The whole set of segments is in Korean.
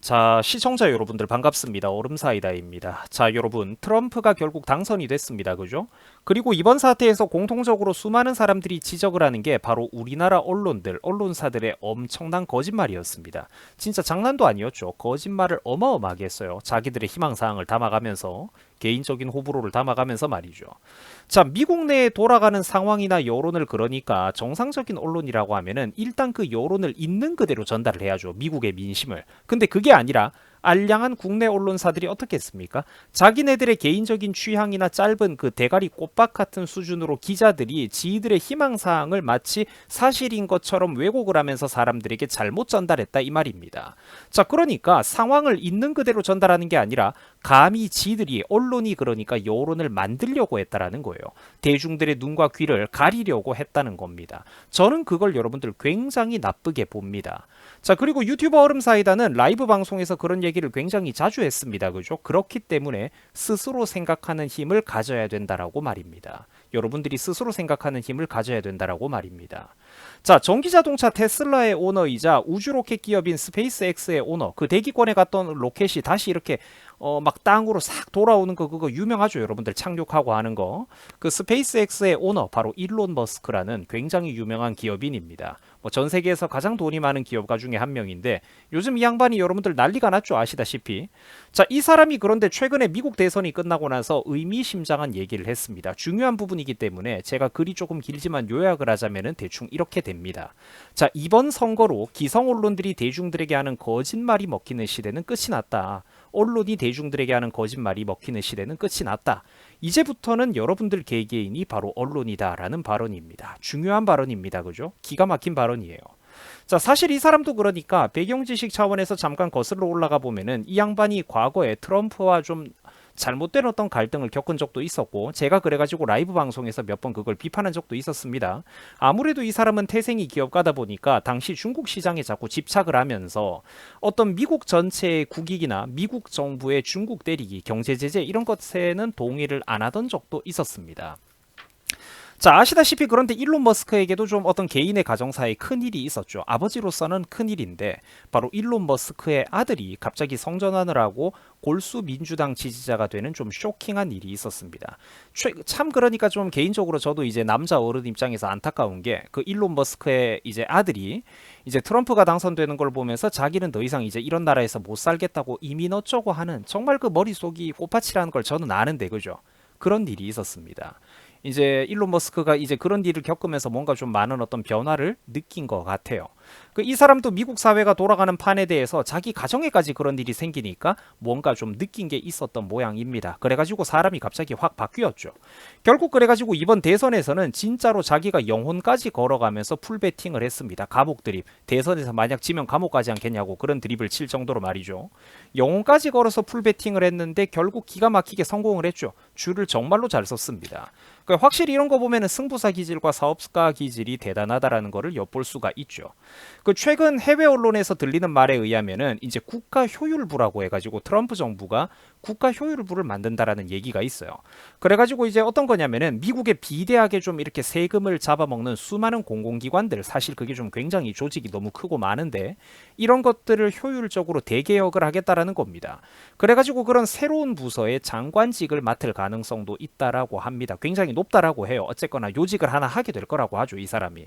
자, 시청자 여러분들 반갑습니다. 얼음사이다입니다. 자, 여러분, 트럼프가 결국 당선이 됐습니다. 그죠? 그리고 이번 사태에서 공통적으로 수많은 사람들이 지적을 하는 게 바로 우리나라 언론들, 언론사들의 엄청난 거짓말이었습니다. 진짜 장난도 아니었죠. 거짓말을 어마어마하게 했어요. 자기들의 희망사항을 담아가면서, 개인적인 호불호를 담아가면서 말이죠. 자, 미국 내에 돌아가는 상황이나 여론을 그러니까 정상적인 언론이라고 하면은 일단 그 여론을 있는 그대로 전달을 해야죠. 미국의 민심을. 근데 그게 아니라 알량한 국내 언론사들이 어떻게 했습니까? 자기네들의 개인적인 취향이나 짧은 그 대가리 꽃밭 같은 수준으로 기자들이 지들의 희망사항을 마치 사실인 것처럼 왜곡을 하면서 사람들에게 잘못 전달했다 이 말입니다. 자, 그러니까 상황을 있는 그대로 전달하는 게 아니라 감히 지들이 언론이 그러니까 여론을 만들려고 했다라는 거예요. 대중들의 눈과 귀를 가리려고 했다는 겁니다. 저는 그걸 여러분들 굉장히 나쁘게 봅니다. 자, 그리고 유튜버 얼음사이다는 라이브 방송에서 그런 얘기를 굉장히 자주 했습니다. 그죠? 그렇기 때문에 스스로 생각하는 힘을 가져야 된다라고 말입니다. 여러분들이 스스로 생각하는 힘을 가져야 된다라고 말입니다. 자, 전기자동차 테슬라의 오너이자 우주로켓 기업인 스페이스X의 오너, 그 대기권에 갔던 로켓이 다시 이렇게 막 땅으로 싹 돌아오는 거 그거 유명하죠. 여러분들 착륙하고 하는 거. 그 스페이스X의 오너 바로 일론 머스크라는 굉장히 유명한 기업인입니다. 뭐 전 세계에서 가장 돈이 많은 기업가 중에 한 명인데 요즘 이 양반이 여러분들 난리가 났죠. 아시다시피. 자, 이 사람이 그런데 최근에 미국 대선이 끝나고 나서 의미심장한 얘기를 했습니다. 중요한 부분이기 때문에 제가 글이 조금 길지만 요약을 하자면은 대충 이렇게 됩니다. 자, 이번 선거로 기성 언론들이 대중들에게 하는 거짓말이 먹히는 시대는 끝이 났다. 언론이 대중들에게 하는 거짓말이 먹히는 시대는 끝이 났다. 이제부터는 여러분들 개개인이 바로 언론이다라는 발언입니다. 중요한 발언입니다. 그죠? 기가 막힌 발언이에요. 자, 사실 이 사람도 그러니까 배경 지식 차원에서 잠깐 거슬러 올라가 보면은 이 양반이 과거에 트럼프와 좀 잘못된 어떤 갈등을 겪은 적도 있었고 제가 그래가지고 라이브 방송에서 몇 번 그걸 비판한 적도 있었습니다. 아무래도 이 사람은 태생이 기업가다 보니까 당시 중국 시장에 자꾸 집착을 하면서 어떤 미국 전체의 국익이나 미국 정부의 중국 때리기, 경제 제재 이런 것에는 동의를 안 하던 적도 있었습니다. 자, 아시다시피 그런데 일론 머스크에게도 좀 어떤 개인의 가정사에 큰일이 있었죠. 아버지로서는 큰일인데 바로 일론 머스크의 아들이 갑자기 성전환을 하고 골수 민주당 지지자가 되는 좀 쇼킹한 일이 있었습니다. 참 그러니까 좀 개인적으로 저도 이제 남자 어른 입장에서 안타까운 게 그 일론 머스크의 이제 아들이 이제 트럼프가 당선되는 걸 보면서 자기는 더 이상 이제 이런 나라에서 못 살겠다고 이민 어쩌고 하는 정말 그 머릿속이 꽃밭이라는 걸 저는 아는데 그죠? 그런 일이 있었습니다. 이제 일론 머스크가 이제 그런 일을 겪으면서 뭔가 좀 많은 어떤 변화를 느낀 것 같아요. 이 사람도 미국 사회가 돌아가는 판에 대해서 자기 가정에까지 그런 일이 생기니까 뭔가 좀 느낀 게 있었던 모양입니다. 그래가지고 사람이 갑자기 확 바뀌었죠. 결국 그래가지고 이번 대선에서는 진짜로 자기가 영혼까지 걸어가면서 풀베팅을 했습니다. 감옥 드립. 대선에서 만약 지면 감옥 가지 않겠냐고 그런 드립을 칠 정도로 말이죠. 영혼까지 걸어서 풀베팅을 했는데 결국 기가 막히게 성공을 했죠. 줄을 정말로 잘 썼습니다. 확실히 이런 거 보면은 승부사 기질과 사업가 기질이 대단하다라는 거를 엿볼 수가 있죠. 최근 해외 언론에서 들리는 말에 의하면은 이제 국가 효율부라고 해가지고 트럼프 정부가 국가 효율부를 만든다라는 얘기가 있어요. 그래가지고 이제 어떤 거냐면은 미국의 비대하게 좀 이렇게 세금을 잡아먹는 수많은 공공기관들 사실 그게 좀 굉장히 조직이 너무 크고 많은데 이런 것들을 효율적으로 대개혁을 하겠다라는 겁니다. 그래가지고 그런 새로운 부서의 장관직을 맡을 가능성도 있다라고 합니다. 굉장히 높다라고 해요. 어쨌거나 요직을 하나 하게 될 거라고 하죠, 이 사람이.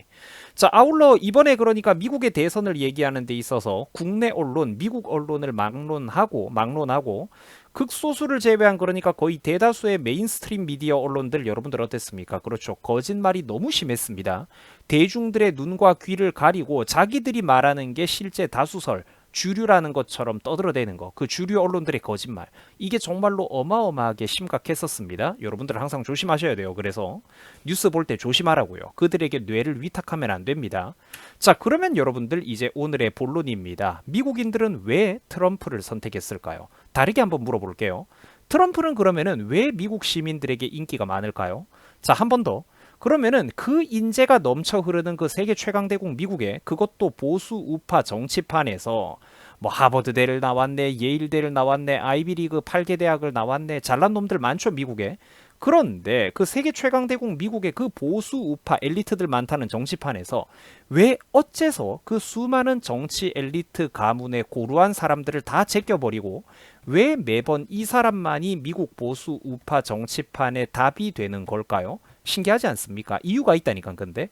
자, 아울러 이번에 그러니까 미국의 대선을 얘기하는 데 있어서 국내 언론, 미국 언론을 막론하고 극소수를 제외한 그러니까 거의 대다수의 메인스트림 미디어 언론들 여러분들 어땠습니까? 그렇죠. 거짓말이 너무 심했습니다. 대중들의 눈과 귀를 가리고 자기들이 말하는 게 실제 다수설, 주류라는 것처럼 떠들어대는 거, 그 주류 언론들의 거짓말, 이게 정말로 어마어마하게 심각했었습니다. 여러분들 항상 조심하셔야 돼요. 그래서 뉴스 볼 때 조심하라고요. 그들에게 뇌를 위탁하면 안 됩니다. 자, 그러면 여러분들 이제 오늘의 본론입니다. 미국인들은 왜 트럼프를 선택했을까요? 다르게 한번 물어볼게요. 트럼프는 그러면은 왜 미국 시민들에게 인기가 많을까요? 자, 한 번 더. 그러면은 그 인재가 넘쳐 흐르는 그 세계 최강대국 미국에 그것도 보수 우파 정치판에서 뭐 하버드대를 나왔네, 예일대를 나왔네, 아이비리그 8개 대학을 나왔네, 잘난 놈들 많죠 미국에. 그런데 그 세계 최강대국 미국의 그 보수 우파 엘리트들 많다는 정치판에서 왜 어째서 그 수많은 정치 엘리트 가문의 고루한 사람들을 다 제껴버리고 왜 매번 이 사람만이 미국 보수 우파 정치판의 답이 되는 걸까요? 신기하지 않습니까? 이유가 있다니까. 근데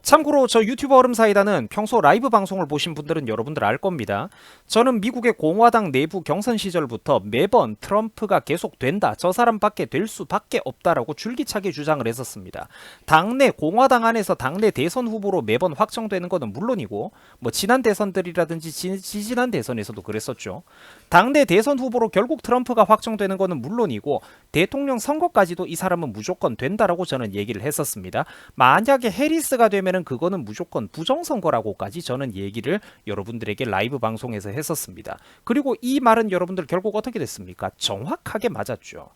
참고로 저 유튜버 얼음사이다는 평소 라이브 방송을 보신 분들은 여러분들 알 겁니다. 저는 미국의 공화당 내부 경선 시절부터 매번 트럼프가 계속된다, 저 사람밖에 될 수밖에 없다라고 줄기차게 주장을 했었습니다. 당내 공화당 안에서 당내 대선 후보로 매번 확정되는 것은 물론이고 뭐 지난 대선들이라든지 지지난 대선에서도 그랬었죠. 당내 대선 후보로 결국 트럼프가 확정되는 것은 물론이고 대통령 선거까지도 이 사람은 무조건 된다라고 저는 얘기를 했었습니다. 만약에 해리스가 되면은 그거는 무조건 부정선거라고까지 저는 얘기를 여러분들에게 라이브 방송에서 했었습니다. 그리고 이 말은 여러분들 결국 어떻게 됐습니까? 정확하게 맞았죠.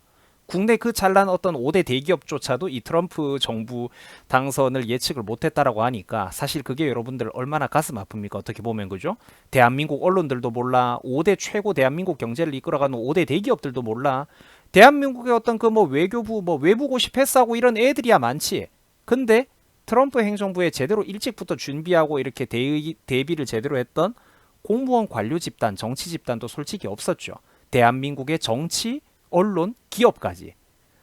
국내 그 잘난 어떤 5대 대기업조차도 이 트럼프 정부 당선을 예측을 못했다라고 하니까 사실 그게 여러분들 얼마나 가슴 아픕니까? 어떻게 보면 그죠? 대한민국 언론들도 몰라, 5대 최고 대한민국 경제를 이끌어가는 5대 대기업들도 몰라, 대한민국의 어떤 그 뭐 외교부 뭐 외부고시 패스하고 이런 애들이야 많지. 근데 트럼프 행정부에 제대로 일찍부터 준비하고 이렇게 대비를 제대로 했던 공무원 관료 집단, 정치 집단도 솔직히 없었죠. 대한민국의 정치, 언론, 기업까지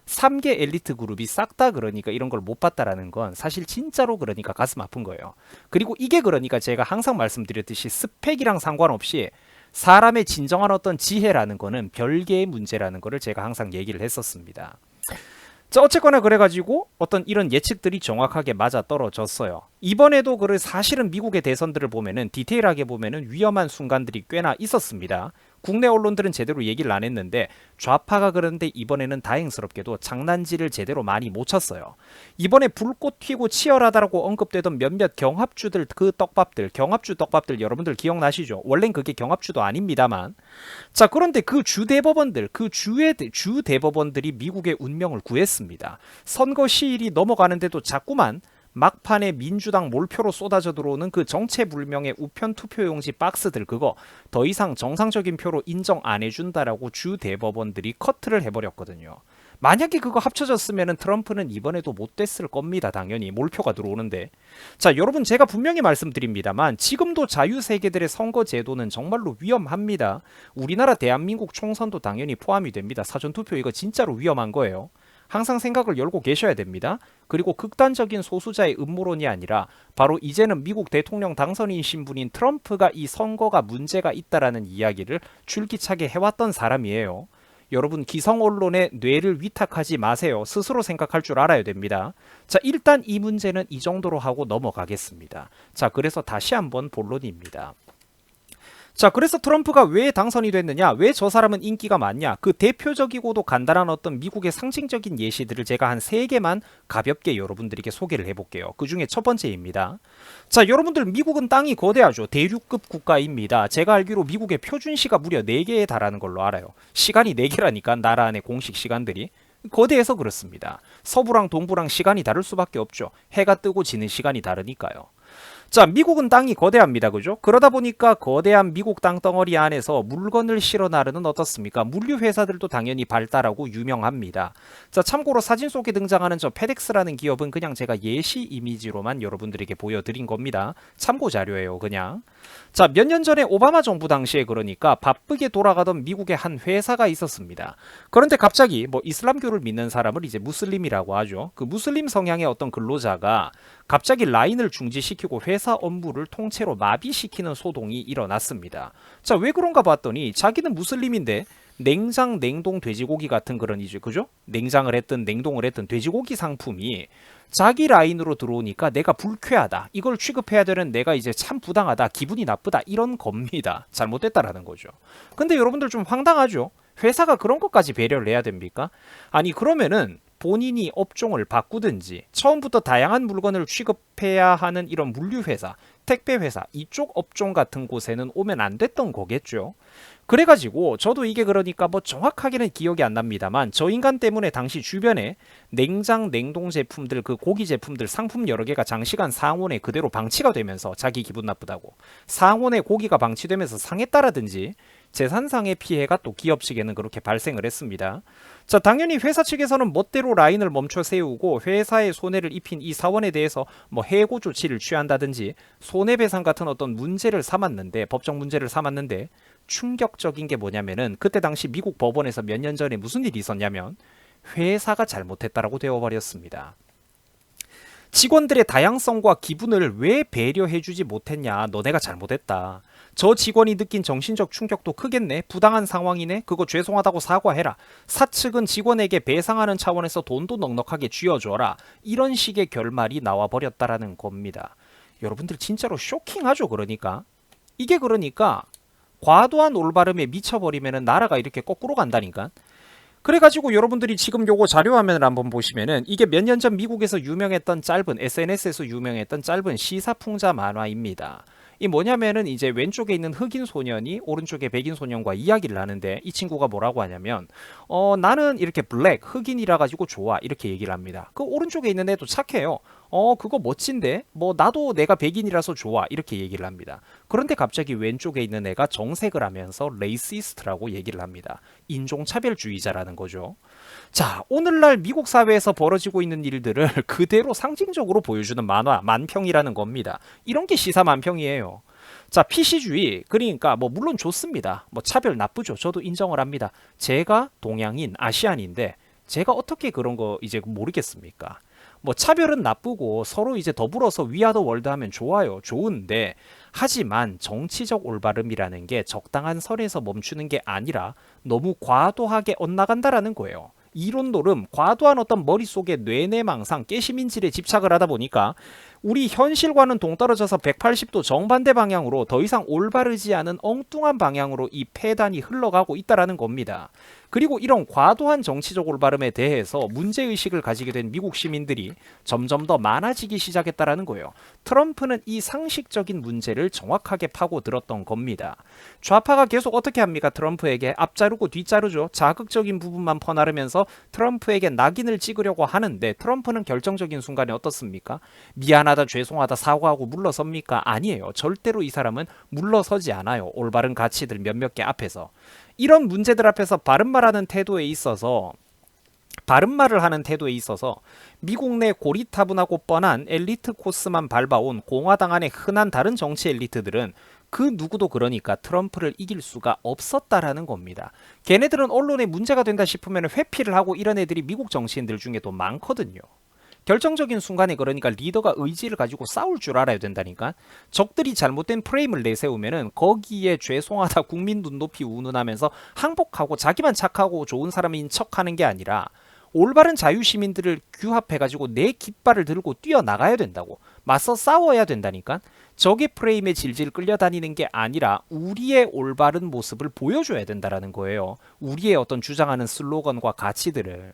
3개 엘리트 그룹이 싹 다 그러니까 이런 걸 못 봤다라는 건 사실 진짜로 그러니까 가슴 아픈 거예요. 그리고 이게 그러니까 제가 항상 말씀드렸듯이 스펙이랑 상관없이 사람의 진정한 어떤 지혜라는 거는 별개의 문제라는 거를 제가 항상 얘기를 했었습니다. 자, 어쨌거나 그래가지고 어떤 이런 예측들이 정확하게 맞아 떨어졌어요. 이번에도 사실은 미국의 대선들을 보면은 디테일하게 보면은 위험한 순간들이 꽤나 있었습니다. 국내 언론들은 제대로 얘기를 안 했는데 좌파가 그런데 이번에는 다행스럽게도 장난질을 제대로 많이 못 쳤어요. 이번에 불꽃 튀고 치열하다라고 언급되던 몇몇 경합주들, 그 떡밥들, 경합주 떡밥들 여러분들 기억나시죠? 원래는 그게 경합주도 아닙니다만. 자, 그런데 그 주대법원들, 그 주대법원들이 미국의 운명을 구했습니다. 선거 시일이 넘어가는데도 자꾸만 막판에 민주당 몰표로 쏟아져 들어오는 그 정체불명의 우편 투표용지 박스들, 그거 더 이상 정상적인 표로 인정 안 해준다라고 주 대법원들이 커트를 해버렸거든요. 만약에 그거 합쳐졌으면 트럼프는 이번에도 못 됐을 겁니다. 당연히 몰표가 들어오는데. 자, 여러분 제가 분명히 말씀드립니다만 지금도 자유세계들의 선거 제도는 정말로 위험합니다. 우리나라 대한민국 총선도 당연히 포함이 됩니다. 사전투표 이거 진짜로 위험한 거예요. 항상 생각을 열고 계셔야 됩니다. 그리고 극단적인 소수자의 음모론이 아니라 바로 이제는 미국 대통령 당선인 신분인 트럼프가 이 선거가 문제가 있다라는 이야기를 줄기차게 해왔던 사람이에요. 여러분 기성 언론에 뇌를 위탁하지 마세요. 스스로 생각할 줄 알아야 됩니다. 자, 일단 이 문제는 이 정도로 하고 넘어가겠습니다. 자, 그래서 다시 한번 본론입니다. 자, 그래서 트럼프가 왜 당선이 됐느냐, 왜 저 사람은 인기가 많냐, 그 대표적이고도 간단한 어떤 미국의 상징적인 예시들을 제가 한 3개만 가볍게 여러분들에게 소개를 해볼게요. 그 중에 첫 번째입니다. 자, 여러분들 미국은 땅이 거대하죠. 대륙급 국가입니다. 제가 알기로 미국의 표준시가 무려 4개에 달하는 걸로 알아요. 시간이 4개라니까, 나라 안의 공식 시간들이. 거대해서 그렇습니다. 서부랑 동부랑 시간이 다를 수밖에 없죠. 해가 뜨고 지는 시간이 다르니까요. 자, 미국은 땅이 거대합니다. 그죠? 그러다 보니까 거대한 미국 땅덩어리 안에서 물건을 실어 나르는 어떻습니까? 물류 회사들도 당연히 발달하고 유명합니다. 자, 참고로 사진 속에 등장하는 저 페덱스라는 기업은 그냥 제가 예시 이미지로만 여러분들에게 보여드린 겁니다. 참고 자료예요, 그냥. 자, 몇 년 전에 오바마 정부 당시에 그러니까 바쁘게 돌아가던 미국의 한 회사가 있었습니다. 그런데 갑자기 뭐 이슬람교를 믿는 사람을 이제 무슬림이라고 하죠. 그 무슬림 성향의 어떤 근로자가 갑자기 라인을 중지시키고 회사 업무를 통째로 마비시키는 소동이 일어났습니다. 자, 왜 그런가 봤더니 자기는 무슬림인데 냉장, 냉동 돼지고기 같은 그런 이제 그죠? 냉장을 했든 냉동을 했든 돼지고기 상품이 자기 라인으로 들어오니까 내가 불쾌하다. 이걸 취급해야 되는 내가 이제 참 부당하다. 기분이 나쁘다. 이런 겁니다. 잘못됐다라는 거죠. 근데 여러분들 좀 황당하죠? 회사가 그런 것까지 배려를 해야 됩니까? 아니 그러면은 본인이 업종을 바꾸든지 처음부터 다양한 물건을 취급해야 하는 이런 물류회사, 택배회사 이쪽 업종 같은 곳에는 오면 안 됐던 거겠죠. 그래가지고 저도 이게 그러니까 뭐 정확하게는 기억이 안 납니다만 저 인간 때문에 당시 주변에 냉장 냉동 제품들 그 고기 제품들 상품 여러 개가 장시간 상온에 그대로 방치가 되면서 자기 기분 나쁘다고 상온에 고기가 방치되면서 상했다라든지 재산상의 피해가 또 기업 측에는 그렇게 발생을 했습니다. 자, 당연히 회사 측에서는 멋대로 라인을 멈춰 세우고 회사에 손해를 입힌 이 사원에 대해서 뭐 해고 조치를 취한다든지 손해배상 같은 어떤 문제를 삼았는데, 법적 문제를 삼았는데, 충격적인 게 뭐냐면은 그때 당시 미국 법원에서 몇 년 전에 무슨 일이 있었냐면 회사가 잘못했다라고 되어버렸습니다. 직원들의 다양성과 기분을 왜 배려해주지 못했냐, 너네가 잘못했다. 저 직원이 느낀 정신적 충격도 크겠네. 부당한 상황이네. 그거 죄송하다고 사과해라. 사측은 직원에게 배상하는 차원에서 돈도 넉넉하게 쥐어줘라. 이런 식의 결말이 나와버렸다라는 겁니다. 여러분들 진짜로 쇼킹하죠. 그러니까 과도한 올바름에 미쳐버리면 나라가 이렇게 거꾸로 간다니까. 그래가지고 여러분들이 지금 요거 자료화면을 한번 보시면은 이게 몇 년 전 미국에서 유명했던 짧은, SNS에서 유명했던 짧은 시사풍자 만화입니다. 이 뭐냐면은 이제 왼쪽에 있는 흑인 소년이 오른쪽에 백인 소년과 이야기를 하는데, 이 친구가 뭐라고 하냐면 나는 이렇게 블랙 흑인이라 가지고 좋아, 이렇게 얘기를 합니다. 그 오른쪽에 있는 애도 착해요. 그거 멋진데 뭐 나도 내가 백인이라서 좋아, 이렇게 얘기를 합니다. 그런데 갑자기 왼쪽에 있는 애가 정색을 하면서 레이시스트라고 얘기를 합니다. 인종차별주의자라는 거죠. 자, 오늘날 미국 사회에서 벌어지고 있는 일들을 그대로 상징적으로 보여주는 만화, 만평이라는 겁니다. 이런 게 시사 만평이에요. 자, PC주의, 그러니까 뭐 물론 좋습니다. 뭐 차별 나쁘죠. 저도 인정을 합니다. 제가 동양인, 아시안인데 제가 어떻게 그런 거 이제 모르겠습니까? 뭐 차별은 나쁘고 서로 이제 더불어서 위아더 월드 하면 좋아요. 좋은데, 하지만 정치적 올바름이라는 게 적당한 선에서 멈추는 게 아니라 너무 과도하게 엇나간다라는 거예요. 이론 노름, 과도한 어떤 머릿속에 뇌내망상, 깨시민질에 집착을 하다 보니까 우리 현실과는 동떨어져서 180도 정반대 방향으로 더 이상 올바르지 않은 엉뚱한 방향으로 이 폐단이 흘러가고 있다라는 겁니다. 그리고 이런 과도한 정치적 올바름에 대해서 문제의식을 가지게 된 미국 시민들이 점점 더 많아지기 시작했다라는 거예요. 트럼프는 이 상식적인 문제를 정확하게 파고들었던 겁니다. 좌파가 계속 어떻게 합니까? 트럼프에게 앞자르고 뒷자르죠. 자극적인 부분만 퍼나르면서 트럼프에게 낙인을 찍으려고 하는데, 트럼프는 결정적인 순간에 어떻습니까? 미안하다, 죄송하다, 사과하고 물러섭니까? 아니에요. 절대로 이 사람은 물러서지 않아요. 올바른 가치들 몇몇 개 앞에서. 이런 문제들 앞에서 바른말을 하는 태도에 있어서 미국 내 고리타분하고 뻔한 엘리트 코스만 밟아온 공화당 안의 흔한 다른 정치 엘리트들은 그 누구도 그러니까 트럼프를 이길 수가 없었다라는 겁니다. 걔네들은 언론에 문제가 된다 싶으면 회피를 하고 이런 애들이 미국 정치인들 중에도 많거든요. 결정적인 순간에 그러니까 리더가 의지를 가지고 싸울 줄 알아야 된다니까. 적들이 잘못된 프레임을 내세우면은 거기에 죄송하다 국민 눈높이 운운하면서 항복하고 자기만 착하고 좋은 사람인 척하는 게 아니라 올바른 자유시민들을 규합해가지고 내 깃발을 들고 뛰어나가야 된다고. 맞서 싸워야 된다니까. 적의 프레임에 질질 끌려다니는 게 아니라 우리의 올바른 모습을 보여줘야 된다라는 거예요. 우리의 어떤 주장하는 슬로건과 가치들을.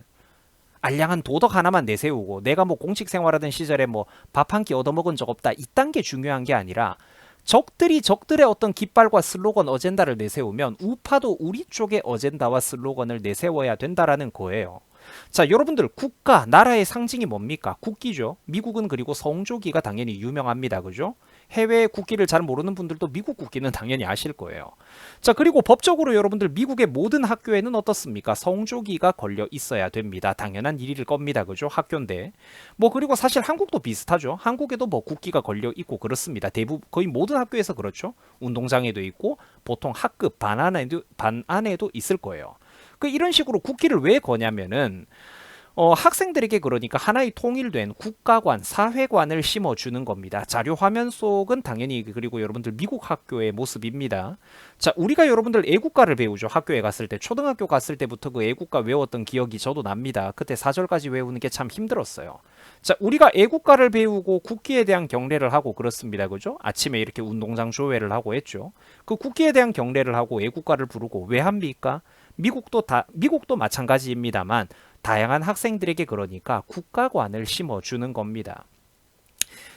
알량한 도덕 하나만 내세우고 내가 뭐 공직 생활하던 시절에 뭐 밥 한 끼 얻어먹은 적 없다, 이딴 게 중요한 게 아니라 적들이 적들의 어떤 깃발과 슬로건, 어젠다를 내세우면 우파도 우리 쪽의 어젠다와 슬로건을 내세워야 된다라는 거예요. 자, 여러분들, 국가, 나라의 상징이 뭡니까? 국기죠. 미국은 그리고 성조기가 당연히 유명합니다. 그죠? 해외 국기를 잘 모르는 분들도 미국 국기는 당연히 아실 거예요. 자, 그리고 법적으로 여러분들 미국의 모든 학교에는 어떻습니까? 성조기가 걸려 있어야 됩니다. 당연한 일일 겁니다. 그죠? 학교인데. 뭐 그리고 사실 한국도 비슷하죠. 한국에도 뭐 국기가 걸려 있고 그렇습니다. 대부분 거의 모든 학교에서 그렇죠. 운동장에도 있고 보통 학급 반 안에도 있을 거예요. 이런 식으로 국기를 왜 거냐면은 학생들에게 그러니까 하나의 통일된 국가관, 사회관을 심어주는 겁니다. 자료 화면 속은 당연히 그리고 여러분들 미국 학교의 모습입니다. 자, 우리가 여러분들 애국가를 배우죠. 학교에 갔을 때, 초등학교 갔을 때부터 그 애국가 외웠던 기억이 저도 납니다. 그때 4절까지 외우는 게 참 힘들었어요. 자, 우리가 애국가를 배우고 국기에 대한 경례를 하고 그렇습니다. 그죠? 아침에 이렇게 운동장 조회를 하고 했죠. 그 국기에 대한 경례를 하고 애국가를 부르고 왜 합니까? 미국도 마찬가지입니다만 다양한 학생들에게 그러니까 국가관을 심어주는 겁니다.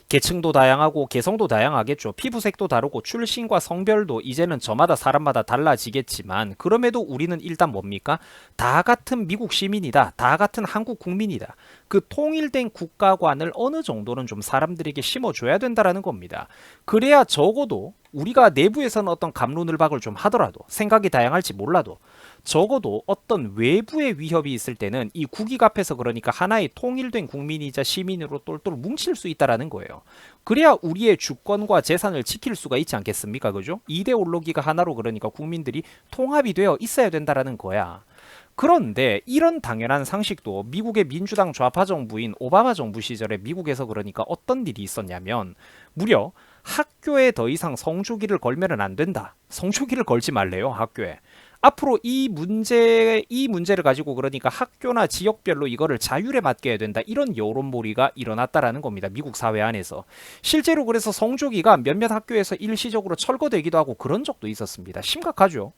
계층도 다양하고 개성도 다양하겠죠. 피부색도 다르고 출신과 성별도 이제는 저마다 사람마다 달라지겠지만 그럼에도 우리는 일단 뭡니까? 다 같은 미국 시민이다. 다 같은 한국 국민이다. 그 통일된 국가관을 어느 정도는 좀 사람들에게 심어줘야 된다라는 겁니다. 그래야 적어도 우리가 내부에서는 어떤 갑론을박을 좀 하더라도 생각이 다양할지 몰라도 적어도 어떤 외부의 위협이 있을 때는 이 국익 앞에서 그러니까 하나의 통일된 국민이자 시민으로 똘똘 뭉칠 수 있다라는 거예요. 그래야 우리의 주권과 재산을 지킬 수가 있지 않겠습니까? 그죠? 이데올로기가 하나로 그러니까 국민들이 통합이 되어 있어야 된다라는 거야. 그런데 이런 당연한 상식도 미국의 민주당 좌파 정부인 오바마 정부 시절에 미국에서 그러니까 어떤 일이 있었냐면 무려 학교에 더 이상 성조기를 걸면은 안 된다. 성조기를 걸지 말래요, 학교에. 앞으로 이 문제를 가지고 그러니까 학교나 지역별로 이거를 자율에 맡겨야 된다. 이런 여론몰이가 일어났다라는 겁니다. 미국 사회 안에서. 실제로 그래서 성조기가 몇몇 학교에서 일시적으로 철거되기도 하고 그런 적도 있었습니다. 심각하죠.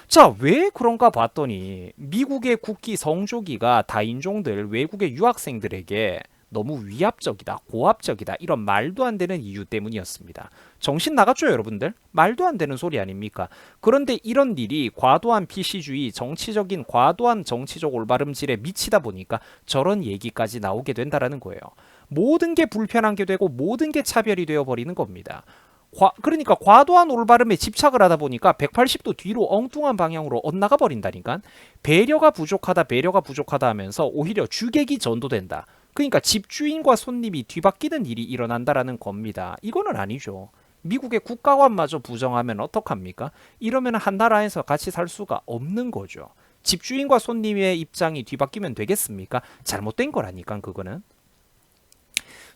자, 왜 그런가 봤더니 미국의 국기 성조기가 다인종들 외국의 유학생들에게 너무 위압적이다, 고압적이다 이런 말도 안 되는 이유 때문이었습니다. 정신 나갔죠, 여러분들? 말도 안 되는 소리 아닙니까? 그런데 이런 일이 과도한 PC주의, 정치적인 과도한 정치적 올바름질에 미치다 보니까 저런 얘기까지 나오게 된다라는 거예요. 모든 게 불편한 게 되고 모든 게 차별이 되어버리는 겁니다. 그러니까 과도한 올바름에 집착을 하다 보니까 180도 뒤로 엉뚱한 방향으로 엇나가 버린다니까. 배려가 부족하다 하면서 오히려 주객이 전도된다. 그러니까 집주인과 손님이 뒤바뀌는 일이 일어난다라는 겁니다. 이거는 아니죠. 미국의 국가관마저 부정하면 어떡합니까? 이러면 한 나라에서 같이 살 수가 없는 거죠. 집주인과 손님의 입장이 뒤바뀌면 되겠습니까? 잘못된 거라니까 그거는.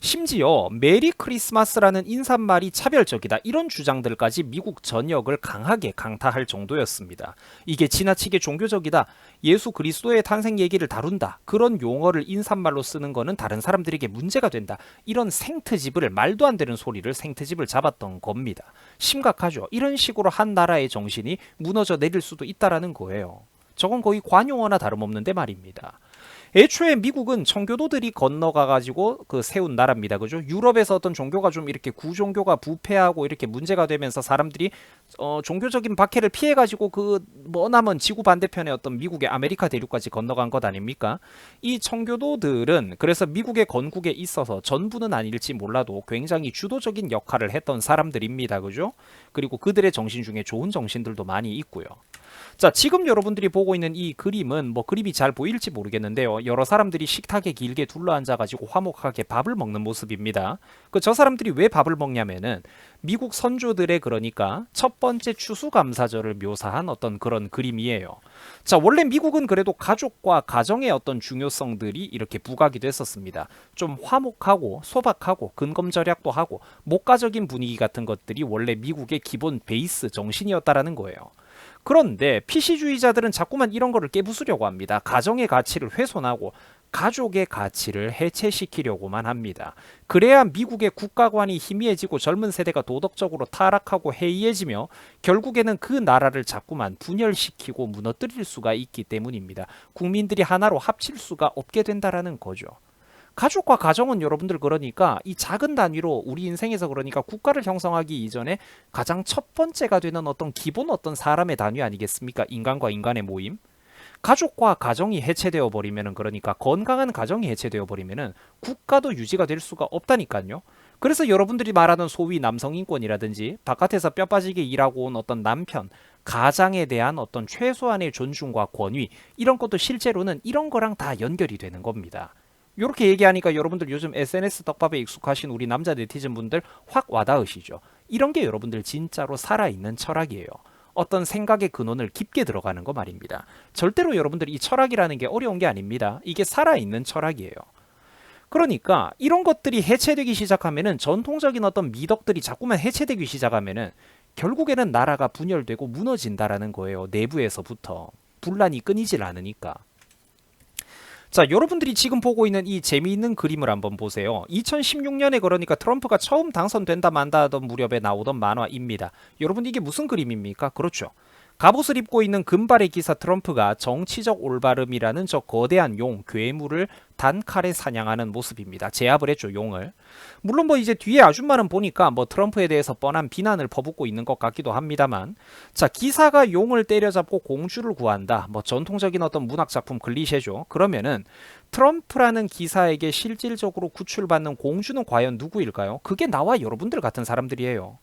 심지어 메리 크리스마스라는 인사말이 차별적이다 이런 주장들까지 미국 전역을 강하게 강타할 정도였습니다. 이게 지나치게 종교적이다, 예수 그리스도의 탄생 얘기를 다룬다, 그런 용어를 인사말로 쓰는 거는 다른 사람들에게 문제가 된다, 이런 생트집을 말도 안 되는 소리를 생트집을 잡았던 겁니다. 심각하죠. 이런 식으로 한 나라의 정신이 무너져 내릴 수도 있다라는 거예요. 저건 거의 관용어나 다름없는데 말입니다. 애초에 미국은 청교도들이 건너가가지고 그 세운 나라입니다. 그죠? 유럽에서 어떤 종교가 좀 이렇게 구종교가 부패하고 이렇게 문제가 되면서 사람들이 종교적인 박해를 피해가지고 그 머나먼 지구 반대편에 어떤 미국의 아메리카 대륙까지 건너간 것 아닙니까? 이 청교도들은 그래서 미국의 건국에 있어서 전부는 아닐지 몰라도 굉장히 주도적인 역할을 했던 사람들입니다. 그죠? 그리고 그들의 정신 중에 좋은 정신들도 많이 있고요. 자, 지금 여러분들이 보고 있는 이 그림은 뭐 그림이 잘 보일지 모르겠는데요. 여러 사람들이 식탁에 길게 둘러앉아가지고 화목하게 밥을 먹는 모습입니다. 저 사람들이 왜 밥을 먹냐면은 미국 선조들의 그러니까 첫 번째 추수감사절을 묘사한 어떤 그런 그림이에요. 자, 원래 미국은 그래도 가족과 가정의 어떤 중요성들이 이렇게 부각이 됐었습니다. 좀 화목하고 소박하고 근검절약도 하고 목가적인 분위기 같은 것들이 원래 미국의 기본 베이스 정신이었다라는 거예요. 그런데 PC주의자들은 자꾸만 이런 거를 깨부수려고 합니다. 가정의 가치를 훼손하고 가족의 가치를 해체시키려고만 합니다. 그래야 미국의 국가관이 희미해지고 젊은 세대가 도덕적으로 타락하고 해이해지며 결국에는 그 나라를 자꾸만 분열시키고 무너뜨릴 수가 있기 때문입니다. 국민들이 하나로 합칠 수가 없게 된다라는 거죠. 가족과 가정은 여러분들 그러니까 이 작은 단위로 우리 인생에서 그러니까 국가를 형성하기 이전에 가장 첫 번째가 되는 어떤 기본 어떤 사람의 단위 아니겠습니까? 인간과 인간의 모임. 가족과 가정이 해체되어 버리면은 그러니까 건강한 가정이 해체되어 버리면은 국가도 유지가 될 수가 없다니까요. 그래서 여러분들이 말하는 소위 남성인권이라든지 바깥에서 뼈 빠지게 일하고 온 어떤 남편, 가장에 대한 어떤 최소한의 존중과 권위 이런 것도 실제로는 이런 거랑 다 연결이 되는 겁니다. 이렇게 얘기하니까 여러분들 요즘 SNS 떡밥에 익숙하신 우리 남자 네티즌 분들 확 와닿으시죠? 이런 게 여러분들 진짜로 살아있는 철학이에요. 어떤 생각의 근원을 깊게 들어가는 거 말입니다. 절대로 여러분들 이 철학이라는 게 어려운 게 아닙니다. 이게 살아있는 철학이에요. 그러니까 이런 것들이 해체되기 시작하면은 전통적인 어떤 미덕들이 자꾸만 해체되기 시작하면은 결국에는 나라가 분열되고 무너진다라는 거예요. 내부에서부터. 분란이 끊이질 않으니까. 자, 여러분들이 지금 보고 있는 이 재미있는 그림을 한번 보세요. 2016년에 그러니까 트럼프가 처음 당선된다 만다 하던 무렵에 나오던 만화입니다. 여러분 이게 무슨 그림입니까? 그렇죠. 갑옷을 입고 있는 금발의 기사 트럼프가 정치적 올바름이라는 저 거대한 용, 괴물을 단칼에 사냥하는 모습입니다. 제압을 했죠, 용을. 물론 뭐 이제 뒤에 아줌마는 보니까 뭐 트럼프에 대해서 뻔한 비난을 퍼붓고 있는 것 같기도 합니다만, 자, 기사가 용을 때려잡고 공주를 구한다. 뭐 전통적인 어떤 문학작품 클리셰죠. 그러면은 트럼프라는 기사에게 실질적으로 구출받는 공주는 과연 누구일까요? 그게 나와 여러분들 같은 사람들이에요.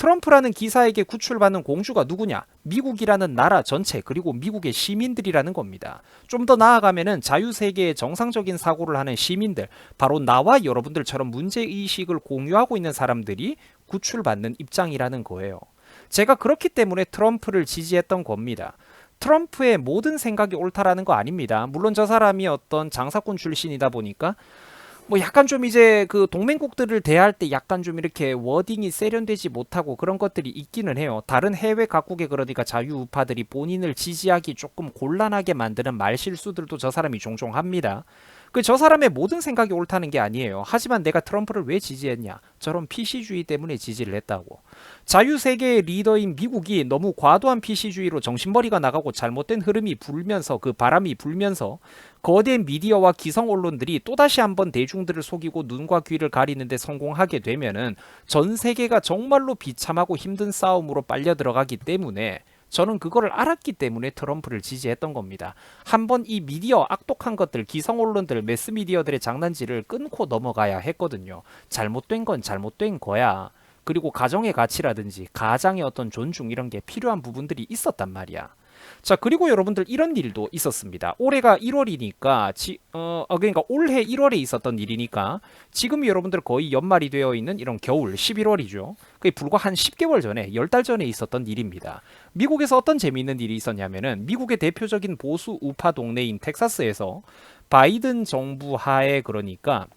트럼프라는 기사에게 구출받는 공주가 누구냐? 미국이라는 나라 전체 그리고 미국의 시민들이라는 겁니다. 좀 더 나아가면은 자유세계의 정상적인 사고를 하는 시민들, 바로 나와 여러분들처럼 문제의식을 공유하고 있는 사람들이 구출받는 입장이라는 거예요. 제가 그렇기 때문에 트럼프를 지지했던 겁니다. 트럼프의 모든 생각이 옳다라는 거 아닙니다. 물론 저 사람이 어떤 장사꾼 출신이다 보니까 뭐 약간 좀 이제 그 동맹국들을 대할 때 약간 좀 이렇게 워딩이 세련되지 못하고 그런 것들이 있기는 해요. 다른 해외 각국의 그러니까 자유우파들이 본인을 지지하기 조금 곤란하게 만드는 말실수들도 저 사람이 종종 합니다. 저 사람의 모든 생각이 옳다는 게 아니에요. 하지만 내가 트럼프를 왜 지지했냐? 저런 PC주의 때문에 지지를 했다고. 자유세계의 리더인 미국이 너무 과도한 PC주의로 정신머리가 나가고 잘못된 흐름이 불면서 그 바람이 불면서 거대 미디어와 기성 언론들이 또다시 한번 대중들을 속이고 눈과 귀를 가리는데 성공하게 되면은 전 세계가 정말로 비참하고 힘든 싸움으로 빨려 들어가기 때문에 저는 그거를 알았기 때문에 트럼프를 지지했던 겁니다. 한번 이 미디어 악독한 것들, 기성 언론들, 매스미디어들의 장난질을 끊고 넘어가야 했거든요. 잘못된 건 잘못된 거야. 그리고 가정의 가치라든지 가장의 어떤 존중 이런 게 필요한 부분들이 있었단 말이야. 자, 그리고 여러분들 이런 일도 있었습니다. 올해가 1월이니까 그러니까 올해 1월에 있었던 일이니까 지금 여러분들 거의 연말이 되어 있는 이런 겨울 11월이죠. 그게 불과 한 10개월 전에 10달 전에 있었던 일입니다. 미국에서 어떤 재미있는 일이 있었냐면은 미국의 대표적인 보수 우파 동네인 텍사스에서 바이든 정부 하에 그러니까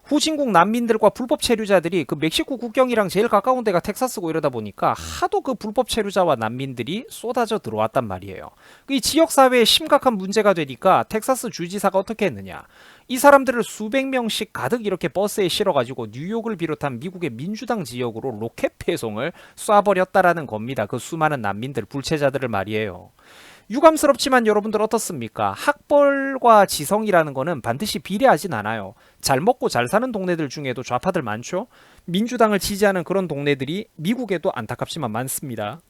후진국 난민들과 불법 체류자들이 그 멕시코 국경이랑 제일 가까운 데가 텍사스고 이러다 보니까 하도 그 불법 체류자와 난민들이 쏟아져 들어왔단 말이에요. 이 지역사회에 심각한 문제가 되니까 텍사스 주지사가 어떻게 했느냐. 이 사람들을 수백 명씩 가득 이렇게 버스에 실어가지고 뉴욕을 비롯한 미국의 민주당 지역으로 로켓 배송을 쏴버렸다라는 겁니다. 그 수많은 난민들, 불체자들을 말이에요. 유감스럽지만 여러분들 어떻습니까? 학벌과 지성이라는 거는 반드시 비례하진 않아요. 잘 먹고 잘 사는 동네들 중에도 좌파들 많죠? 민주당을 지지하는 그런 동네들이 미국에도 안타깝지만 많습니다.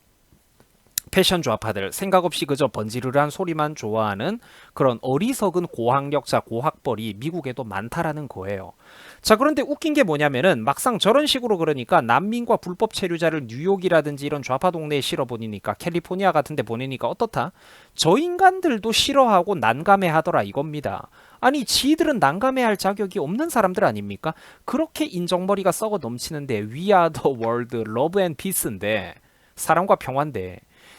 패션 좌파들, 생각 없이 그저 번지르르한 소리만 좋아하는 그런 어리석은 고학력자, 고학벌이 미국에도 많다라는 거예요. 자, 그런데 웃긴 게 뭐냐면은 막상 저런 식으로 그러니까 난민과 불법 체류자를 뉴욕이라든지 이런 좌파 동네에 실어보니까 캘리포니아 같은 데 보내니까 어떻다? 저 인간들도 싫어하고 난감해하더라 이겁니다. 아니 지들은 난감해할 자격이 없는 사람들 아닙니까? 그렇게 인정머리가 썩어 넘치는데 We are the world, love and peace인데 사랑과 평화인데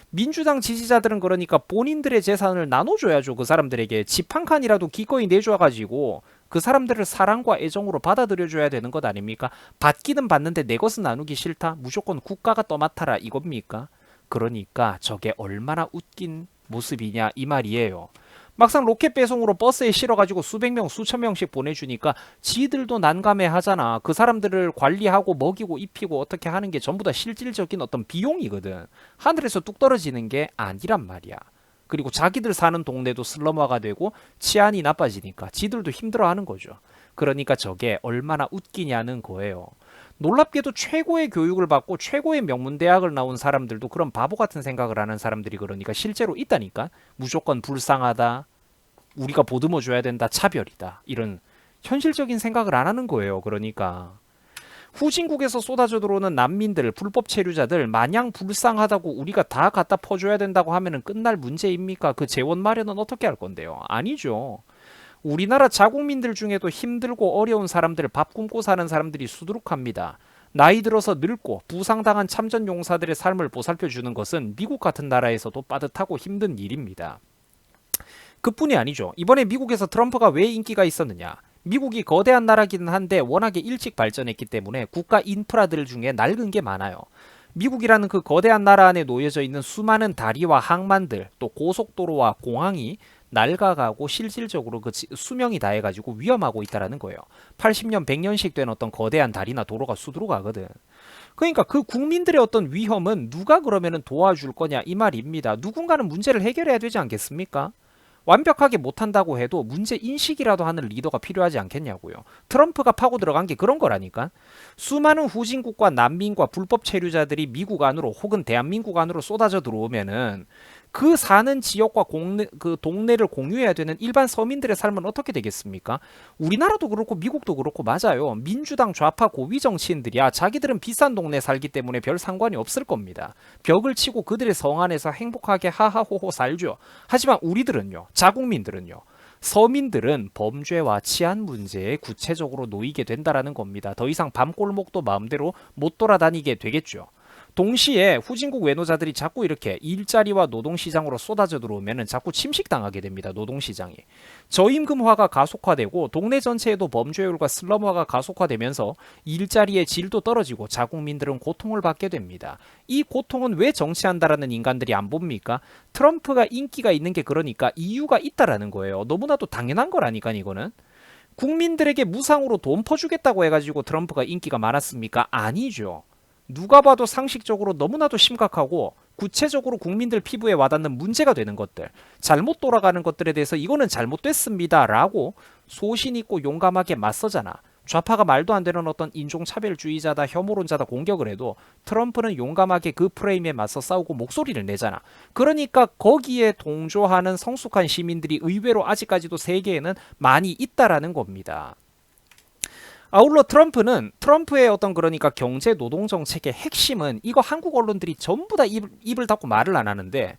민주당 지지자들은 그러니까 본인들의 재산을 나눠줘야죠. 그 사람들에게 집 한 칸이라도 기꺼이 내줘가지고 그 사람들을 사랑과 애정으로 받아들여줘야 되는 것 아닙니까? 받기는 받는데 내 것은 나누기 싫다? 무조건 국가가 떠맡아라 이겁니까? 그러니까 저게 얼마나 웃긴 모습이냐 이 말이에요. 막상 로켓 배송으로 버스에 실어가지고 수백 명, 수천 명씩 보내주니까 지들도 난감해 하잖아. 그 사람들을 관리하고 먹이고 입히고 어떻게 하는 게 전부 다 실질적인 어떤 비용이거든. 하늘에서 뚝 떨어지는 게 아니란 말이야. 그리고 자기들 사는 동네도 슬럼화가 되고 치안이 나빠지니까 지들도 힘들어하는 거죠. 그러니까 저게 얼마나 웃기냐는 거예요. 놀랍게도 최고의 교육을 받고 최고의 명문대학을 나온 사람들도 그런 바보 같은 생각을 하는 사람들이 그러니까 실제로 있다니까. 무조건 불쌍하다, 우리가 보듬어 줘야 된다, 차별이다, 이런 현실적인 생각을 안 하는 거예요. 그러니까 후진국에서 쏟아져 들어오는 난민들, 불법 체류자들 마냥 불쌍하다고 우리가 다 갖다 퍼줘야 된다고 하면은 끝날 문제입니까? 그 재원 마련은 어떻게 할 건데요? 아니죠. 우리나라 자국민들 중에도 힘들고 어려운 사람들, 밥 굶고 사는 사람들이 수두룩합니다. 나이 들어서 늙고 부상당한 참전용사들의 삶을 보살펴주는 것은 미국 같은 나라에서도 빠듯하고 힘든 일입니다. 그뿐이 아니죠. 이번에 미국에서 트럼프가 왜 인기가 있었느냐. 미국이 거대한 나라기는 한데 워낙에 일찍 발전했기 때문에 국가 인프라들 중에 낡은 게 많아요. 미국이라는 그 거대한 나라 안에 놓여져 있는 수많은 다리와 항만들, 또 고속도로와 공항이 낡아가고 실질적으로 그 수명이 다해가지고 위험하고 있다라는 거예요. 80년, 100년씩 된 어떤 거대한 다리나 도로가 수두룩 하거든. 그러니까 그 국민들의 어떤 위험은 누가 그러면은 도와줄 거냐 이 말입니다. 누군가는 문제를 해결해야 되지 않겠습니까? 완벽하게 못한다고 해도 문제 인식이라도 하는 리더가 필요하지 않겠냐고요. 트럼프가 파고 들어간 게 그런 거라니까. 수많은 후진국과 난민과 불법 체류자들이 미국 안으로 혹은 대한민국 안으로 쏟아져 들어오면은 그 사는 지역과 그 동네를 공유해야 되는 일반 서민들의 삶은 어떻게 되겠습니까? 우리나라도 그렇고 미국도 그렇고 맞아요. 민주당 좌파 고위 정치인들이야 자기들은 비싼 동네 살기 때문에 별 상관이 없을 겁니다. 벽을 치고 그들의 성 안에서 행복하게 하하호호 살죠. 하지만 우리들은요, 자국민들은요, 서민들은 범죄와 치안 문제에 구체적으로 놓이게 된다라는 겁니다. 더 이상 밤골목도 마음대로 못 돌아다니게 되겠죠. 동시에 후진국 외노자들이 자꾸 이렇게 일자리와 노동시장으로 쏟아져 들어오면 자꾸 침식당하게 됩니다. 노동시장이. 저임금화가 가속화되고 동네 전체에도 범죄율과 슬럼화가 가속화되면서 일자리의 질도 떨어지고 자국민들은 고통을 받게 됩니다. 이 고통은 왜 정치한다라는 인간들이 안 봅니까? 트럼프가 인기가 있는 게 그러니까 이유가 있다라는 거예요. 너무나도 당연한 거라니까 이거는. 국민들에게 무상으로 돈 퍼주겠다고 해가지고 트럼프가 인기가 많았습니까? 아니죠. 누가 봐도 상식적으로 너무나도 심각하고 구체적으로 국민들 피부에 와닿는 문제가 되는 것들, 잘못 돌아가는 것들에 대해서 이거는 잘못됐습니다 라고 소신 있고 용감하게 맞서잖아. 좌파가 말도 안 되는 어떤 인종차별주의자다, 혐오론자다 공격을 해도 트럼프는 용감하게 그 프레임에 맞서 싸우고 목소리를 내잖아. 그러니까 거기에 동조하는 성숙한 시민들이 의외로 아직까지도 세계에는 많이 있다라는 겁니다. 아울러 트럼프의 어떤 그러니까 경제 노동 정책의 핵심은 이거 한국 언론들이 전부 다 입을 닫고 말을 안 하는데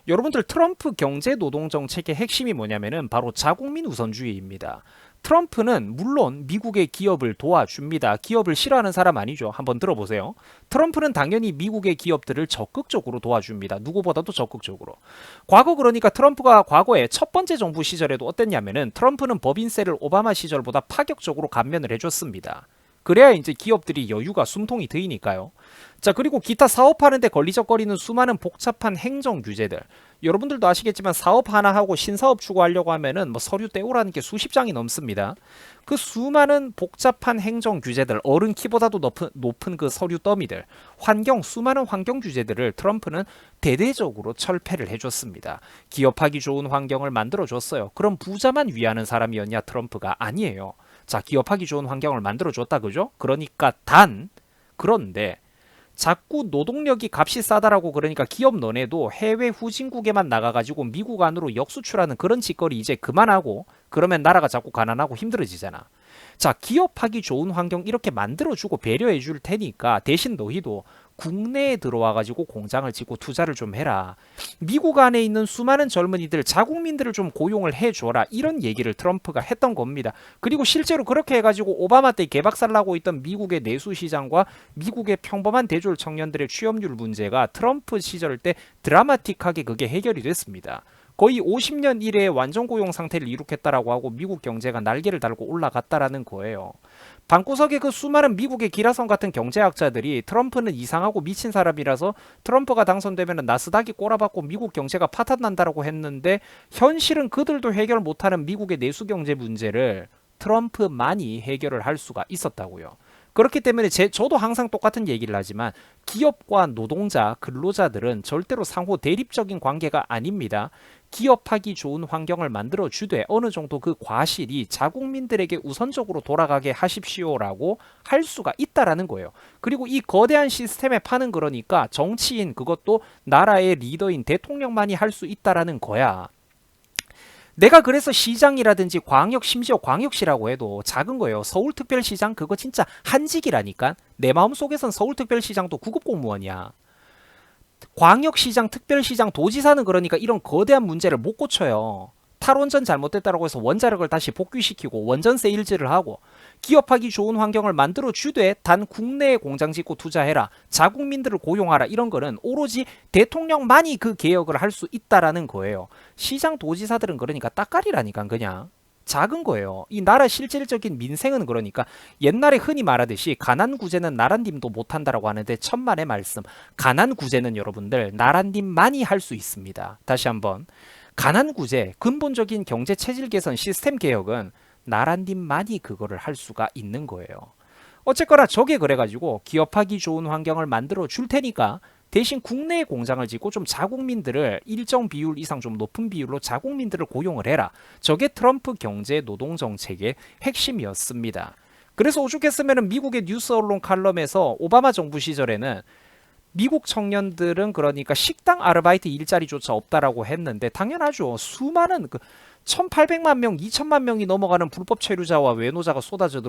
여러분들 트럼프 경제 노동 정책의 핵심이 뭐냐면은 바로 자국민 우선주의입니다. 트럼프는 물론 미국의 기업을 도와줍니다. 기업을 싫어하는 사람 아니죠. 한번 들어보세요. 트럼프는 당연히 미국의 기업들을 적극적으로 도와줍니다. 누구보다도 적극적으로. 과거 그러니까 트럼프가 과거에 첫 번째 정부 시절에도 어땠냐면은 트럼프는 법인세를 오바마 시절보다 파격적으로 감면을 해줬습니다. 그래야 이제 기업들이 여유가 숨통이 트이니까요. 자, 그리고 기타 사업하는데 걸리적거리는 수많은 복잡한 행정 규제들. 여러분들도 아시겠지만 사업 하나 하고 신사업 추구하려고 하면은 뭐 서류 떼오라는 게 수십 장이 넘습니다. 그 수많은 복잡한 행정 규제들, 어른 키보다도 높은 그 서류 더미들, 수많은 환경 규제들을 트럼프는 대대적으로 철폐를 해줬습니다. 기업하기 좋은 환경을 만들어줬어요. 그럼 부자만 위하는 사람이었냐? 트럼프가 아니에요. 자, 기업하기 좋은 환경을 만들어줬다, 그죠? 그러니까 그런데 자꾸 노동력이 값이 싸다라고 그러니까 기업 너네도 해외 후진국에만 나가가지고 미국 안으로 역수출하는 그런 짓거리 이제 그만하고 그러면 나라가 자꾸 가난하고 힘들어지잖아. 자, 기업하기 좋은 환경 이렇게 만들어주고 배려해 줄 테니까 대신 너희도 국내에 들어와가지고 공장을 짓고 투자를 좀 해라. 미국 안에 있는 수많은 젊은이들, 자국민들을 좀 고용을 해줘라. 이런 얘기를 트럼프가 했던 겁니다. 그리고 실제로 그렇게 해가지고 오바마 때 개박살 나고 있던 미국의 내수시장과 미국의 평범한 대졸 청년들의 취업률 문제가 트럼프 시절 때 드라마틱하게 그게 해결이 됐습니다. 거의 50년 이래의 완전 고용 상태를 이룩했다라고 하고 미국 경제가 날개를 달고 올라갔다라는 거예요. 방구석에 그 수많은 미국의 기라성 같은 경제학자들이 트럼프는 이상하고 미친 사람이라서 트럼프가 당선되면 나스닥이 꼬라박고 미국 경제가 파탄난다라고 했는데 현실은 그들도 해결 못하는 미국의 내수 경제 문제를 트럼프만이 해결을 할 수가 있었다고요. 그렇기 때문에 저도 항상 똑같은 얘기를 하지만 기업과 노동자, 근로자들은 절대로 상호 대립적인 관계가 아닙니다. 기업하기 좋은 환경을 만들어 주되 어느 정도 그 과실이 자국민들에게 우선적으로 돌아가게 하십시오라고 할 수가 있다라는 거예요. 그리고 이 거대한 시스템에 파는 그러니까 정치인 그것도 나라의 리더인 대통령만이 할 수 있다라는 거야. 내가 그래서 시장이라든지 광역, 심지어 광역시라고 해도 작은 거예요. 서울특별시장 그거 진짜 한직이라니까. 내 마음속에선 서울특별시장도 구급공무원이야. 광역시장, 특별시장, 도지사는 그러니까 이런 거대한 문제를 못 고쳐요. 탈원전 잘못됐다고 해서 원자력을 다시 복귀시키고 원전세 일제를 하고 기업하기 좋은 환경을 만들어 주되 단 국내에 공장 짓고 투자해라. 자국민들을 고용하라. 이런 거는 오로지 대통령만이 그 개혁을 할 수 있다라는 거예요. 시장 도지사들은 그러니까 따까리라니까 그냥. 작은 거예요. 이 나라 실질적인 민생은 그러니까 옛날에 흔히 말하듯이 가난구제는 나란님도 못한다라고 하는데 천만의 말씀. 가난구제는 여러분들 나란님만이 할 수 있습니다. 다시 한번. 가난구제, 근본적인 경제 체질 개선, 시스템 개혁은 나란님만이 그거를 할 수가 있는 거예요. 어쨌거나 저게 그래가지고 기업하기 좋은 환경을 만들어 줄 테니까 대신 국내에 공장을 짓고 좀 자국민들을 일정 비율 이상 좀 높은 비율로 자국민들을 고용을 해라. 저게 트럼프 경제 노동 정책의 핵심이었습니다. 그래서 오죽했으면 미국의 뉴스 언론 칼럼에서 오바마 정부 시절에는 미국 청년들은 그러니까 식당 아르바이트 일자리조차 없다라고 했는데 당연하죠. 수많은 1800만 명, 2000만 명이 넘어가는 불법 체류자와 외노자가 쏟아져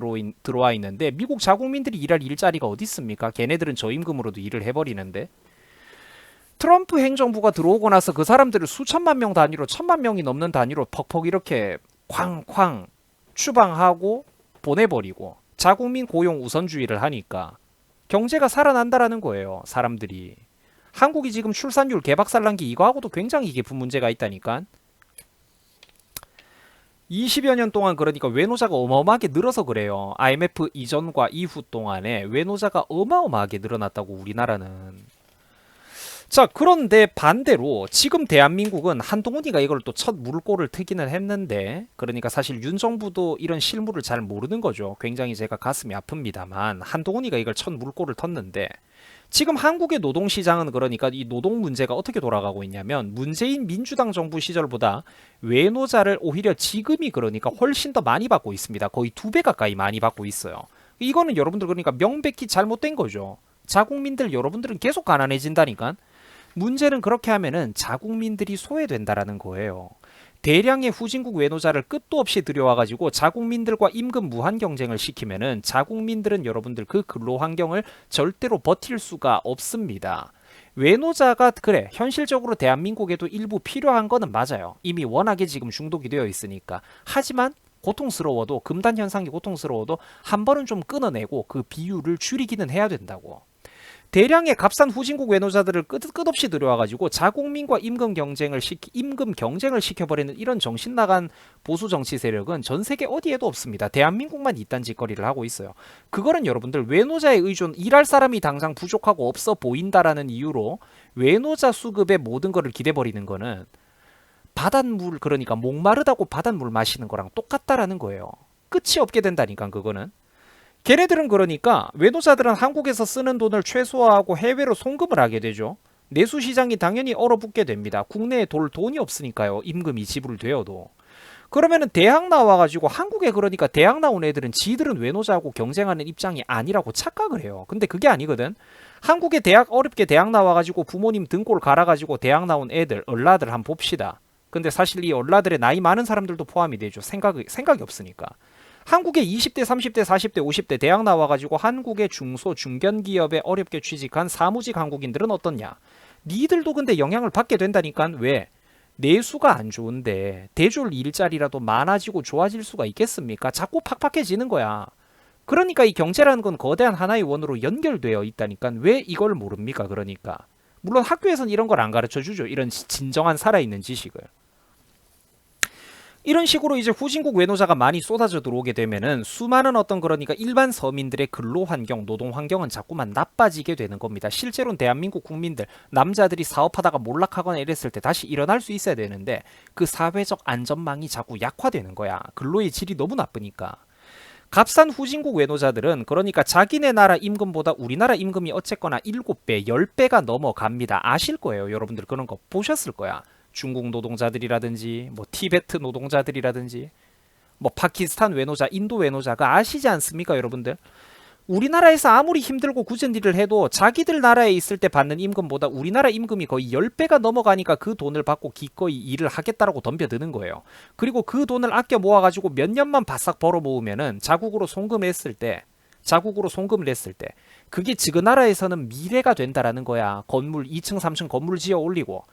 들어와 있는데 미국 자국민들이 일할 일자리가 어디 있습니까? 걔네들은 저임금으로도 일을 해버리는데. 트럼프 행정부가 들어오고 나서 그 사람들을 수천만 명 단위로, 천만 명이 넘는 단위로 퍽퍽 이렇게 쾅쾅 추방하고 보내버리고 자국민 고용 우선주의를 하니까 경제가 살아난다라는 거예요. 사람들이. 한국이 지금 출산율 개박살난 게 이거하고도 굉장히 깊은 문제가 있다니까. 20여 년 동안 그러니까 외노자가 어마어마하게 늘어서 그래요. IMF 이전과 이후 동안에 외노자가 어마어마하게 늘어났다고 우리나라는. 자, 그런데 반대로 지금 대한민국은 한동훈이가 이걸 또 첫 물꼬를 트기는 했는데 그러니까 사실 윤 정부도 이런 실물을 잘 모르는 거죠. 굉장히 제가 가슴이 아픕니다만 한동훈이가 이걸 첫 물꼬를 텄는데 지금 한국의 노동시장은 그러니까 이 노동 문제가 어떻게 돌아가고 있냐면 문재인 민주당 정부 시절보다 외노자를 오히려 지금이 그러니까 훨씬 더 많이 받고 있습니다. 거의 2배 가까이 많이 받고 있어요. 이거는 여러분들 그러니까 명백히 잘못된 거죠. 자국민들 여러분들은 계속 가난해진다니까. 문제는 그렇게 하면은 자국민들이 소외된다라는 거예요. 대량의 후진국 외노자를 끝도 없이 들여와가지고 자국민들과 임금 무한 경쟁을 시키면은 자국민들은 여러분들 그 근로 환경을 절대로 버틸 수가 없습니다. 외노자가 그래 현실적으로 대한민국에도 일부 필요한 거는 맞아요. 이미 워낙에 지금 중독이 되어 있으니까. 하지만 고통스러워도 금단 현상이 고통스러워도 한 번은 좀 끊어내고 그 비율을 줄이기는 해야 된다고. 대량의 값싼 후진국 외노자들을 끝없이 들여와가지고 자국민과 임금 경쟁을 시켜버리는 이런 정신 나간 보수 정치 세력은 전 세계 어디에도 없습니다. 대한민국만 이딴 짓거리를 하고 있어요. 그거는 여러분들 외노자에 의존 일할 사람이 당장 부족하고 없어 보인다라는 이유로 외노자 수급에 모든 거를 기대버리는 거는 바닷물 그러니까 목마르다고 바닷물 마시는 거랑 똑같다라는 거예요. 끝이 없게 된다니까 그거는. 걔네들은 그러니까 외노자들은 한국에서 쓰는 돈을 최소화하고 해외로 송금을 하게 되죠. 내수 시장이 당연히 얼어붙게 됩니다. 국내에 돌 돈이 없으니까요. 임금이 지불되어도. 그러면은 대학 나와가지고 한국에 그러니까 대학 나온 애들은 지들은 외노자하고 경쟁하는 입장이 아니라고 착각을 해요. 근데 그게 아니거든. 한국에 대학 어렵게 대학 나와가지고 부모님 등골 갈아가지고 대학 나온 애들 얼라들 한번 봅시다. 근데 사실 이 얼라들의 나이 많은 사람들도 포함이 되죠. 생각이 없으니까. 한국의 20대, 30대, 40대, 50대 대학 나와가지고 한국의 중소, 중견기업에 어렵게 취직한 사무직 한국인들은 어떻냐? 니들도 근데 영향을 받게 된다니까. 왜? 내수가 안 좋은데 대졸 일자리라도 많아지고 좋아질 수가 있겠습니까? 자꾸 팍팍해지는 거야. 그러니까 이 경제라는 건 거대한 하나의 원으로 연결되어 있다니까. 왜 이걸 모릅니까? 그러니까. 물론 학교에서는 이런 걸 안 가르쳐 주죠. 이런 진정한 살아있는 지식을. 이런 식으로 이제 후진국 외노자가 많이 쏟아져 들어오게 되면은 수많은 어떤 그러니까 일반 서민들의 근로 환경, 노동 환경은 자꾸만 나빠지게 되는 겁니다. 실제로는 대한민국 국민들, 남자들이 사업하다가 몰락하거나 이랬을 때 다시 일어날 수 있어야 되는데 그 사회적 안전망이 자꾸 약화되는 거야. 근로의 질이 너무 나쁘니까. 값싼 후진국 외노자들은 그러니까 자기네 나라 임금보다 우리나라 임금이 어쨌거나 7배, 10배가 넘어갑니다. 아실 거예요. 여러분들 그런 거 보셨을 거야. 중국 노동자들이라든지 뭐 티베트 노동자들이라든지 뭐 파키스탄 외노자, 인도 외노자가 아시지 않습니까, 여러분들? 우리나라에서 아무리 힘들고 굳은 일을 해도 자기들 나라에 있을 때 받는 임금보다 우리나라 임금이 거의 10배가 넘어가니까 그 돈을 받고 기꺼이 일을 하겠다라고 덤벼드는 거예요. 그리고 그 돈을 아껴 모아가지고 몇 년만 바싹 벌어 모으면은 자국으로 송금을 했을 때 그게 지그 나라에서는 미래가 된다라는 거야. 건물 2층, 3층 건물 지어 올리고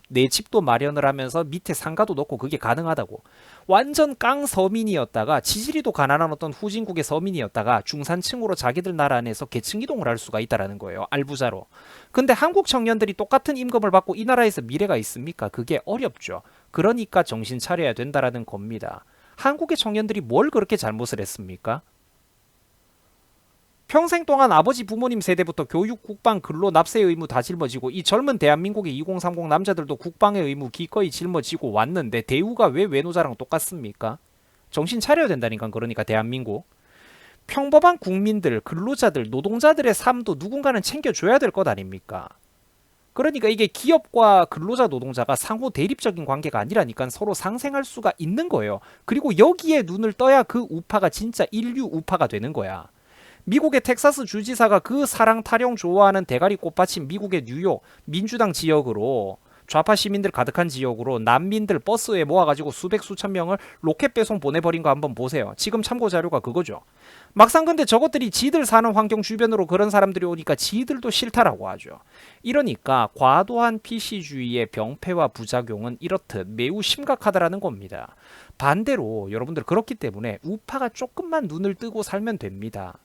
내 집도 마련을 하면서 밑에 상가도 넣고 그게 가능하다고. 완전 깡 서민이었다가 지지리도 가난한 어떤 후진국의 서민이었다가 중산층으로 자기들 나라 안에서 계층 이동을 할 수가 있다라는 거예요. 알부자로. 근데 한국 청년들이 똑같은 임금을 받고 이 나라에서 미래가 있습니까? 그게 어렵죠. 그러니까 정신 차려야 된다라는 겁니다. 한국의 청년들이 뭘 그렇게 잘못을 했습니까? 평생 동안 아버지 부모님 세대부터 교육, 국방, 근로, 납세 의무 다 짊어지고 이 젊은 대한민국의 2030 남자들도 국방의 의무 기꺼이 짊어지고 왔는데 대우가 왜 외노자랑 똑같습니까? 정신 차려야 된다니까. 그러니까 대한민국. 평범한 국민들, 근로자들, 노동자들의 삶도 누군가는 챙겨줘야 될 것 아닙니까? 그러니까 이게 기업과 근로자, 노동자가 상호 대립적인 관계가 아니라니까 서로 상생할 수가 있는 거예요. 그리고 여기에 눈을 떠야 그 우파가 진짜 인류 우파가 되는 거야. 미국의 텍사스 주지사가 그 사랑 타령 좋아하는 대가리 꽃받침 미국의 뉴욕 민주당 지역으로 좌파 시민들 가득한 지역으로 난민들 버스에 모아가지고 수백 수천 명을 로켓 배송 보내버린 거 한번 보세요. 지금 참고 자료가 그거죠. 막상 근데 저것들이 지들 사는 환경 주변으로 그런 사람들이 오니까 지들도 싫다라고 하죠. 이러니까 과도한 PC주의의 병폐와 부작용은 이렇듯 매우 심각하다라는 겁니다. 반대로 여러분들 그렇기 때문에 우파가 조금만 눈을 뜨고 살면 됩니다.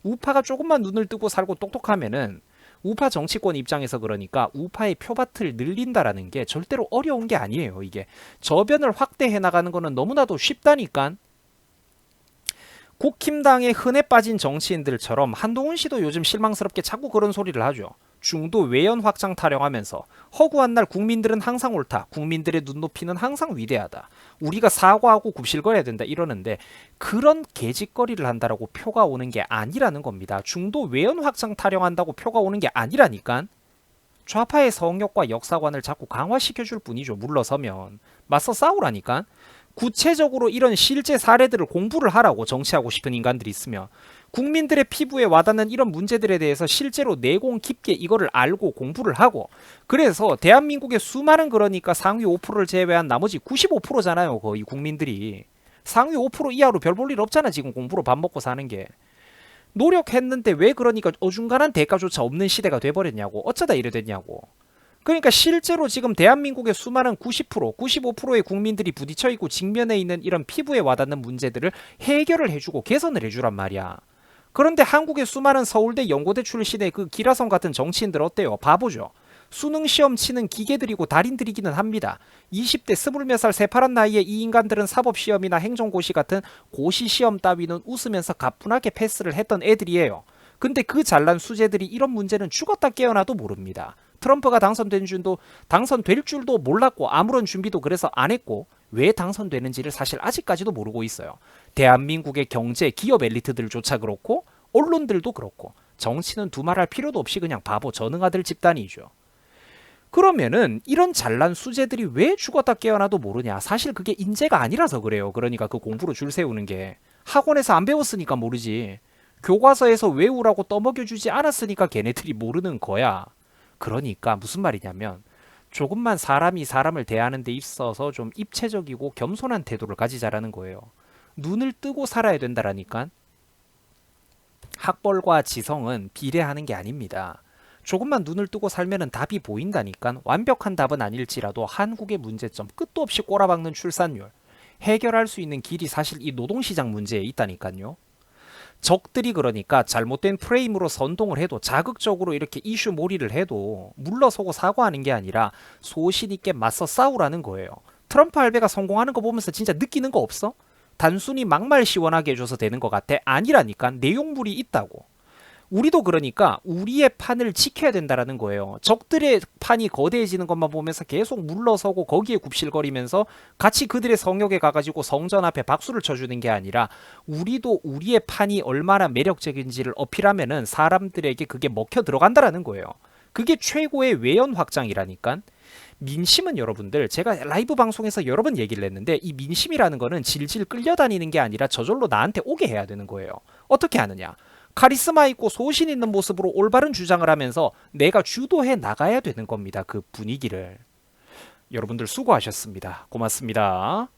우파가 조금만 눈을 뜨고 살고 똑똑하면은 우파 정치권 입장에서 그러니까 우파의 표밭을 늘린다라는 게 절대로 어려운 게 아니에요. 이게 저변을 확대해 나가는 거는 너무나도 쉽다니까. 국힘당에 흔해 빠진 정치인들처럼 한동훈 씨도 요즘 실망스럽게 자꾸 그런 소리를 하죠. 중도 외연 확장 타령하면서 허구한 날 국민들은 항상 옳다. 국민들의 눈높이는 항상 위대하다. 우리가 사과하고 굽실거려야 된다 이러는데 그런 개짓거리를 한다라고 표가 오는 게 아니라는 겁니다. 중도 외연 확장 타령한다고 표가 오는 게 아니라니까. 좌파의 성역과 역사관을 자꾸 강화시켜줄 뿐이죠. 물러서면. 맞서 싸우라니까. 구체적으로 이런 실제 사례들을 공부를 하라고 정치하고 싶은 인간들이 있으면 국민들의 피부에 와닿는 이런 문제들에 대해서 실제로 내공 깊게 이거를 알고 공부를 하고 그래서 대한민국의 수많은 그러니까 상위 5%를 제외한 나머지 95%잖아요. 거의 국민들이. 상위 5% 이하로 별 볼 일 없잖아. 지금 공부로 밥 먹고 사는 게. 노력했는데 왜 그러니까 어중간한 대가조차 없는 시대가 돼버렸냐고. 어쩌다 이래 됐냐고. 그러니까 실제로 지금 대한민국의 수많은 90%, 95%의 국민들이 부딪혀 있고 직면해 있는 이런 피부에 와닿는 문제들을 해결을 해주고 개선을 해주란 말이야. 그런데 한국의 수많은 서울대, 연고대 출신의 그 기라성 같은 정치인들 어때요? 바보죠. 수능 시험 치는 기계들이고 달인들이기는 합니다. 20대 20몇 살 새파란 나이에 이 인간들은 사법시험이나 행정고시 같은 고시시험 따위는 웃으면서 가뿐하게 패스를 했던 애들이에요. 근데 그 잘난 수재들이 이런 문제는 죽었다 깨어나도 모릅니다. 트럼프가 당선될 줄도 몰랐고 아무런 준비도 그래서 안 했고 왜 당선되는지를 사실 아직까지도 모르고 있어요. 대한민국의 경제, 기업 엘리트들조차 그렇고 언론들도 그렇고 정치는 두말할 필요도 없이 그냥 바보 전응아들 집단이죠. 그러면은 이런 잘난 수재들이 왜 죽었다 깨어나도 모르냐. 사실 그게 인재가 아니라서 그래요. 그러니까 그 공부로 줄 세우는 게. 학원에서 안 배웠으니까 모르지. 교과서에서 외우라고 떠먹여주지 않았으니까 걔네들이 모르는 거야. 그러니까 무슨 말이냐면 조금만 사람이 사람을 대하는 데 있어서 좀 입체적이고 겸손한 태도를 가지자라는 거예요. 눈을 뜨고 살아야 된다라니까. 학벌과 지성은 비례하는 게 아닙니다. 조금만 눈을 뜨고 살면은 답이 보인다니까. 완벽한 답은 아닐지라도 한국의 문제점 끝도 없이 꼬라박는 출산율 해결할 수 있는 길이 사실 이 노동시장 문제에 있다니까요. 적들이 그러니까 잘못된 프레임으로 선동을 해도 자극적으로 이렇게 이슈 몰이를 해도 물러서고 사과하는 게 아니라 소신 있게 맞서 싸우라는 거예요. 트럼프 할배가 성공하는 거 보면서 진짜 느끼는 거 없어? 단순히 막말 시원하게 해줘서 되는 것 같아? 아니라니까. 내용물이 있다고. 우리도 그러니까 우리의 판을 지켜야 된다라는 거예요. 적들의 판이 거대해지는 것만 보면서 계속 물러서고 거기에 굽실거리면서 같이 그들의 성역에 가가지고 성전 앞에 박수를 쳐주는 게 아니라 우리도 우리의 판이 얼마나 매력적인지를 어필하면은 사람들에게 그게 먹혀 들어간다라는 거예요. 그게 최고의 외연 확장이라니까. 민심은 여러분들 제가 라이브 방송에서 여러 번 얘기를 했는데 이 민심이라는 거는 질질 끌려다니는 게 아니라 저절로 나한테 오게 해야 되는 거예요. 어떻게 하느냐. 카리스마 있고 소신 있는 모습으로 올바른 주장을 하면서 내가 주도해 나가야 되는 겁니다. 그 분위기를. 여러분들 수고하셨습니다. 고맙습니다.